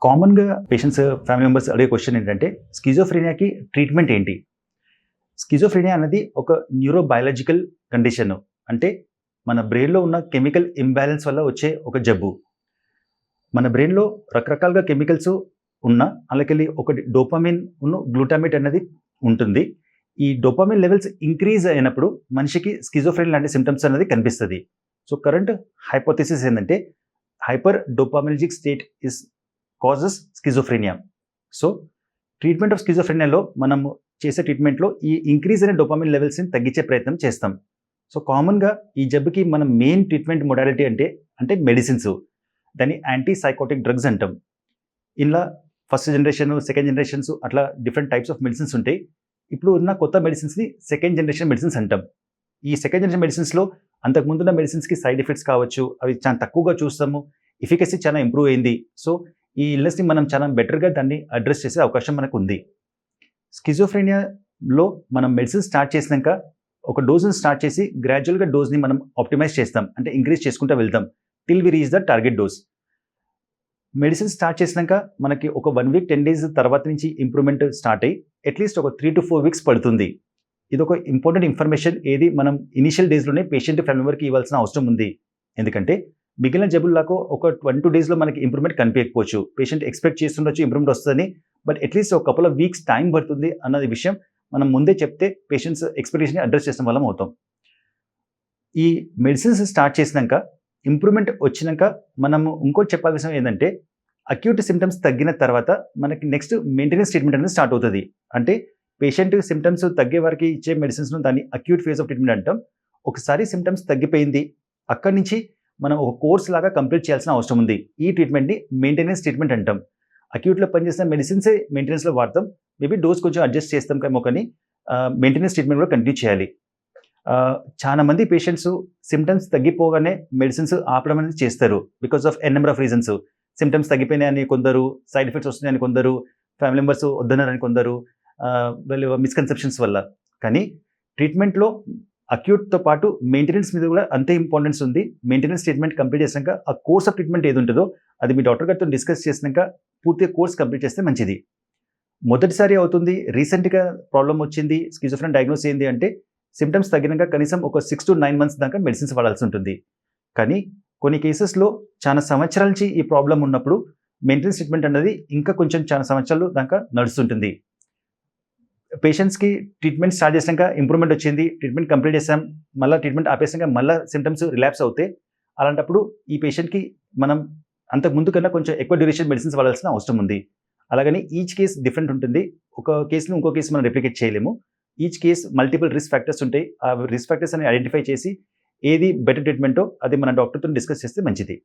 కామన్‌గా patients, family members అడిగే question ఏంటంటే, స్కిజోఫ్రెనియాకి ట్రీట్మెంట్ ఏంటి? స్కిజోఫ్రెనియా అనేది ఒక న్యూరోబయాలజికల్ కండిషన్. అంటే మన బ్రెయిన్‌లో ఉన్న కెమికల్ ఇంబాలెన్స్ వల్ల వచ్చే ఒక జబ్బు. మన బ్రెయిన్‌లో రకరకాలుగా కెమికల్స్ అలాకెళ్ళి ఒకటి డోపమైన్, గ్లూటామేట్ అనేది ఉంటుంది. ఈ డోపమైన్ లెవెల్స్ ఇంక్రీజ్ అయినప్పుడు మనిషికి స్కిజోఫ్రెనియా లాంటి సింప్టమ్స్ అనేది కనిపిస్తది. సో కరెంట్ హైపోథెసిస్ ఏందంటే, hyper dopaminergic state causes schizophrenia. So treatment of స్కిజోఫ్రెనియాలో మనము చేసే ట్రీట్మెంట్‌లో ఈ ఇంక్రీజ్ అయిన డోపామైన్ లెవెల్స్‌ని తగ్గించే ప్రయత్నం చేస్తాం. సో కామన్‌గా ఈ జబ్బుకి మనం మెయిన్ ట్రీట్మెంట్ మొడాలిటీ అంటే మెడిసిన్స్. దాన్ని యాంటీ సైకోటిక్ డ్రగ్స్ అంటాం. ఇలా ఫస్ట్ జనరేషన్, సెకండ్ జనరేషన్స్ అట్లా డిఫరెంట్ టైప్స్ ఆఫ్ మెడిసిన్స్ ఉంటాయి. ఇప్పుడు ఉన్న కొత్త మెడిసిన్స్‌ని సెకండ్ జనరేషన్ మెడిసిన్స్ అంటాం. ఈ సెకండ్ జనరేషన్ మెడిసిన్స్‌లో అంతకుముందున్న మెడిసిన్స్‌కి సైడ్ ఎఫెక్ట్స్ కావచ్చు, అవి చాలా తక్కువగా చూస్తాము. ఎఫికసీ చాలా ఇంప్రూవ్ అయింది. సో ఈ ఇల్నెస్‌ని మనం చాలా బెటర్‌గా దాన్ని అడ్రెస్ చేసే అవకాశం మనకు ఉంది. స్కిజోఫ్రెనియాలో మనం మెడిసిన్ స్టార్ట్ చేసినాక ఒక డోస్‌ని స్టార్ట్ చేసి గ్రాడ్యువల్‌గా డోస్‌ని మనం ఆప్టిమైజ్ చేస్తాం. అంటే ఇంక్రీజ్ చేసుకుంటూ వెళ్తాం till we reach the target dose. Medicine start చేసినాక మనకి ఒక 1 వీక్ 10 డేస్ తర్వాత నుంచి ఇంప్రూవ్‌మెంట్ స్టార్ట్ అయ్యి అట్‌లీస్ట్ ఒక 3 to 4 వీక్స్ పడుతుంది. ఇదొక ఇంపార్టెంట్ ఇన్ఫర్మేషన్. ఏది మనం ఇనిషియల్ డేస్‌లోనే పేషెంట్, ఫ్యామిలీ మెంబర్‌కి ఇవ్వాల్సిన అవసరం ఉంది. ఎందుకంటే మిగిలిన జబ్బుల్లాగా ఒక 1-2 డేస్‌లో మనకి ఇంప్రూవ్‌మెంట్ కనిపించకపోవచ్చు. పేషెంట్ ఎక్స్‌పెక్ట్ చేస్తుండొచ్చు ఇంప్రూవ్‌మెంట్ వస్తదని. బట్ అట్‌లీస్ట్ ఒక కపుల్ ఆఫ్ వీక్స్ టైం పడుతుంది అన్నది విషయం మనం ముందే చెప్తే పేషెంట్స్ ఎక్స్‌పెక్టేషన్‌ని అడ్రెస్ చేసిన వాళ్ళం అవుతాం. ఈ మెడిసిన్స్ స్టార్ట్ చేసినాక ఇంప్రూవ్‌మెంట్ వచ్చినాక మనము ఇంకోటి చెప్పాల్సిన విషయం ఏంటంటే, అక్యూట్ సింప్టమ్స్ తగ్గిన తర్వాత మనకి నెక్స్ట్ మెయింటెనెన్స్ ట్రీట్మెంట్ అనేది స్టార్ట్ అవుతది. అంటే పేషెంట్ సింప్టమ్స్ తగ్గే వరకు ఇచ్చే మెడిసిన్స్‌ను దాన్ని అక్యూట్ ఫేజ్ ఆఫ్ ట్రీట్మెంట్ అంటాం. ఒకసారి సింప్టమ్స్ తగ్గిపోయింది, అక్కడి నుంచి మనం ఒక కోర్స్ లాగా కంప్లీట్ చేయాల్సిన అవసరం ఉంది. ఈ ట్రీట్మెంట్‌ని మెయింటెనెన్స్ ట్రీట్మెంట్ అంటాం. అక్యూట్‌లో పనిచేసిన మెడిసిన్సే మెయింటెనెన్స్‌లో వాడతాం. మేబీ డోస్ కొంచెం అడ్జస్ట్ చేస్తాం కానీ మెయింటెనెన్స్ ట్రీట్మెంట్ కూడా కంటిన్యూ చేయాలి. చాలా మంది పేషెంట్స్ సింప్టమ్స్ తగ్గిపోగానే మెడిసిన్స్ ఆపడం అనేది చేస్తారు. Because of N number of reasons. Symptoms తగ్గిపోయినాయని కొందరు, సైడ్ ఎఫెక్ట్స్ వస్తున్నాయని కొందరు, ఫ్యామిలీ మెంబర్స్ వద్దన్నారని కొందరు, వీళ్ళ మిస్కన్సెప్షన్స్ వల్ల. కానీ ట్రీట్మెంట్‌లో అక్యూట్‌తో పాటు మెయింటెనెన్స్ మీద కూడా అంతే ఇంపార్టెన్స్ ఉంది. మెయింటెనెన్స్ ట్రీట్మెంట్ కంప్లీట్ చేసినాక ఆ కోర్స్ ఆఫ్ ట్రీట్మెంట్ ఏది ఉంటుందో అది మీ డాక్టర్ గారితో డిస్కస్ చేసినాక పూర్తిగా కోర్స్ కంప్లీట్ చేస్తే మంచిది. మొదటిసారి అవుతుంది, రీసెంట్‌గా ప్రాబ్లమ్ వచ్చింది, స్కిజోఫ్రెనియా డయాగ్నోస్ అయింది అంటే సింప్టమ్స్ తగ్గినాక కనీసం ఒక 6 to 9 మంత్స్ దాకా మెడిసిన్స్ వాడాల్సి ఉంటుంది. కానీ కొన్ని కేసెస్‌లో చాలా సంవత్సరాల నుంచి ఈ ప్రాబ్లమ్ ఉన్నప్పుడు మెయింటెనెన్స్ ట్రీట్మెంట్ అనేది ఇంకా కొంచెం చాలా సంవత్సరాలు దాకా నడుస్తుంటుంది. పేషెంట్స్‌కి ట్రీట్మెంట్ స్టార్ట్ చేసినాక ఇంప్రూవ్‌మెంట్ వచ్చింది, ట్రీట్మెంట్ కంప్లీట్ చేసాం, మళ్ళీ ట్రీట్మెంట్ ఆపేసినాక మళ్ళీ సింప్టమ్స్ రిలాప్స్ అవుతాయి. అలాంటప్పుడు ఈ పేషెంట్‌కి మనం అంతకు ముందు కన్నా కొంచెం ఎక్కువ డ్యూరేషన్ మెడిసిన్స్ వాడాల్సిన అవసరం ఉంది. అలాగని ఈచ్ కేస్ డిఫరెంట్ ఉంటుంది. ఒక కేస్‌ని ఇంకో కేస్ మనం రెప్లికేట్ చేయలేము. Each case multiple risk factors ఉంటాయి. ఆ రిస్క్ ఫ్యాక్టర్స్ అని ఐడెంటిఫై చేసి ఏది బెటర్ ట్రీట్మెంటో అది మన డాక్టర్‌తో డిస్కస్ చేస్తే మంచిది.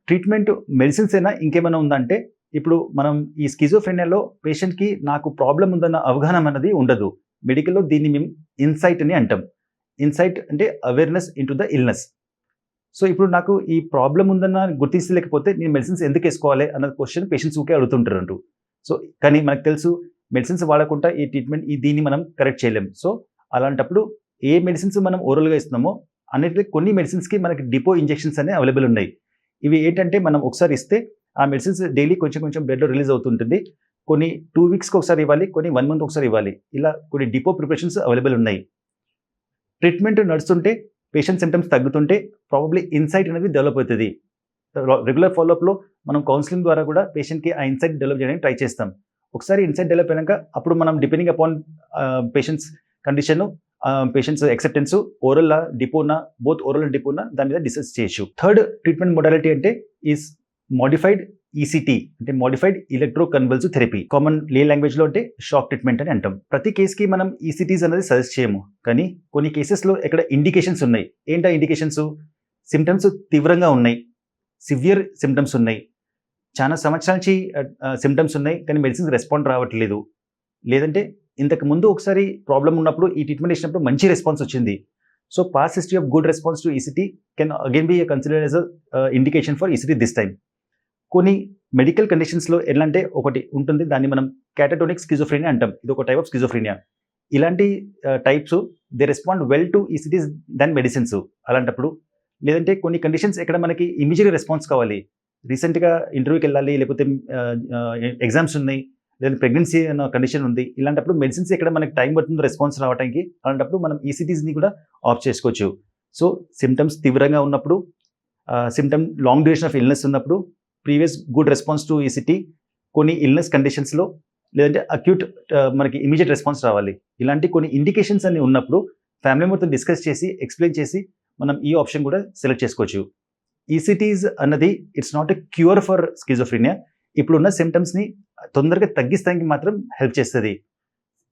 ట్రీట్మెంట్ మెడిసిన్స్ అయినా ఇంకేమైనా ఉందంటే, ఇప్పుడు మనం ఈ స్కిజోఫ్రెనియాలో పేషెంట్‌కి నాకు ప్రాబ్లమ్ ఉందన్న అవగాహన అనేది ఉండదు. మెడికల్‌లో దీన్ని మేము ఇన్సైట్ అని అంటాం. ఇన్సైట్ అంటే awareness into the illness. So ఇప్పుడు నాకు ఈ ప్రాబ్లమ్ ఉందన్న గుర్తించలేకపోతే నేను మెడిసిన్స్ ఎందుకు ఏసుకోవాలి అన్న క్వెషన్ పేషెంట్స్ ఊకే అడుగుతుంటారు. సో కానీ మనకు తెలుసు మెడిసిన్స్ వాడకుండా ఈ ట్రీట్మెంట్ దీన్ని మనం కరెక్ట్ చేయలేం. సో అలాంటప్పుడు ఏ మెడిసిన్స్ మనం ఓరల్‌గా ఇస్తున్నామో అన్నిటికి కొన్ని మెడిసిన్స్‌కి మనకి డిపో ఇంజెక్షన్స్ అనేవి అవైలబుల్ ఉన్నాయి. ఇవి ఏంటంటే మనం ఒకసారి ఇస్తే ఆ మెడిసిన్స్ డైలీ కొంచెం కొంచెం బ్లడ్‌లో రిలీజ్ అవుతుంటుంది. కొన్ని 2 వీక్స్‌కి ఒకసారి ఇవ్వాలి, కొన్ని 1 మంత్ ఒకసారి ఇవ్వాలి. ఇలా కొన్ని డిపో ప్రిపరేషన్స్ అవైలబుల్ ఉన్నాయి. ట్రీట్మెంట్ నడుస్తుంటే పేషెంట్ సింప్టమ్స్ తగ్గుతుంటే ప్రాబబ్లీ ఇన్సైట్ అనేది డెవలప్ అవుతది. రెగ్యులర్ ఫాలోఅప్‌లో మనం కౌన్సెలింగ్ ద్వారా కూడా పేషెంట్‌కి ఆ ఇన్సైట్ డెవలప్ చేయడానికి ట్రై చేస్తాం. ఒకసారి ఇన్సైట్ డెవలప్ అయినాక అప్పుడు మనం depending upon patient's condition, patient's acceptance, ఓరల్‌లా, డిపోనా, బోత్ ఓరల్ అండ్ డిపోనా దాని మీద డిస్కస్ చేయొచ్చు. థర్డ్ ట్రీట్మెంట్ మోడాలిటీ అంటే ఈస్ మోడిఫైడ్ ఈసీటీ అంటే modified electro convulsive therapy. Common lay లాంగ్వేజ్‌లో అంటే షాక్ ట్రీట్మెంట్ అని అంటాం. ప్రతి కేస్‌కి మనం ఈసీటీస్ అనేది సజెస్ట్ చేయము. కానీ కొన్ని కేసెస్‌లో ఇక్కడ ఇండికేషన్స్ ఉన్నాయి. ఏంటా ఇండికేషన్స్? సింప్టమ్స్ తీవ్రంగా ఉన్నాయి, సివియర్ సింప్టమ్స్ ఉన్నాయి, చాలా సంవత్సరాల నుంచి సింప్టమ్స్ ఉన్నాయి కానీ మెడిసిన్స్ రెస్పాండ్ రావట్లేదు. లేదంటే ఇంతకు ముందు ఒకసారి ప్రాబ్లమ్ ఉన్నప్పుడు ఈ ట్రీట్మెంట్ ఇచ్చినప్పుడు మంచి రెస్పాన్స్ వచ్చింది. So past history of good response to ECT can again be considered as indication for ECT this time. కొన్ని మెడికల్ కండిషన్స్‌లో ఎలా అంటే ఒకటి ఉంటుంది, దాన్ని మనం క్యాటటోనిక్ స్కిజోఫ్రెనియా అంటాం. ఇది ఒక టైప్ ఆఫ్ స్కిజోఫ్రెనియా. ఇలాంటి types they respond well to ECTs than medicines. అలాంటప్పుడు లేదంటే కొన్ని కండిషన్స్ ఎక్కడ మనకి ఇమ్మీడియేట్ రెస్పాన్స్ కావాలి, రీసెంట్గా ఇంటర్వ్యూకి వెళ్ళాలి, లేకపోతే ఎగ్జామ్స్ ఉన్నాయి, లేదా ప్రెగ్నెన్సీ అన్న కండిషన్ ఉంది, ఇలాంటప్పుడు మెడిసిన్స్ ఎక్కడ మనకి టైం పడుతుందో రెస్పాన్స్ రావడానికి, అలాంటప్పుడు మనం ఈసీటీస్ని కూడా ఆఫ్ చేసుకోవచ్చు. సో సిమ్టమ్స్ తీవ్రంగా ఉన్నప్పుడు, symptom long duration of illness ఉన్నప్పుడు, previous good response to ECT, కొన్ని ఇల్నెస్ కండిషన్స్లో, లేదంటే అక్యూట్ మనకి ఇమీడియట్ రెస్పాన్స్ రావాలి, ఇలాంటి కొన్ని ఇండికేషన్స్ అన్ని ఉన్నప్పుడు ఫ్యామిలీ మొత్తం డిస్కస్ చేసి ఎక్స్ప్లెయిన్ చేసి మనం ఈ ఆప్షన్ కూడా సెలెక్ట్ చేసుకోవచ్చు. ఈసీటీస్ అన్నది it's not a cure for schizophrenia. ఇప్పుడున్న సిమ్టమ్స్ని తొందరగా తగ్గిస్తానికి మాత్రం హెల్ప్ చేస్తుంది.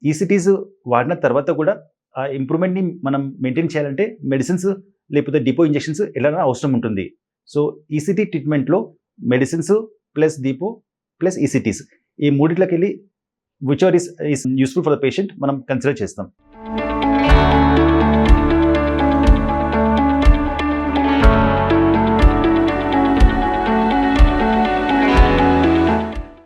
ఈసీటీస్ వాడిన తర్వాత కూడా ఆ ఇంప్రూవ్మెంట్ని మనం మెయింటైన్ చేయాలంటే మెడిసిన్స్ లేకపోతే డిపో ఇంజెక్షన్స్ ఎలా అవసరం ఉంటుంది. సో ఈసీటీ ట్రీట్మెంట్లో medicines plus depot plus ECTs, ఈ మూడిట్లోకి వెళ్ళి which are is useful for the patient మనం కన్సిడర్ చేస్తాం.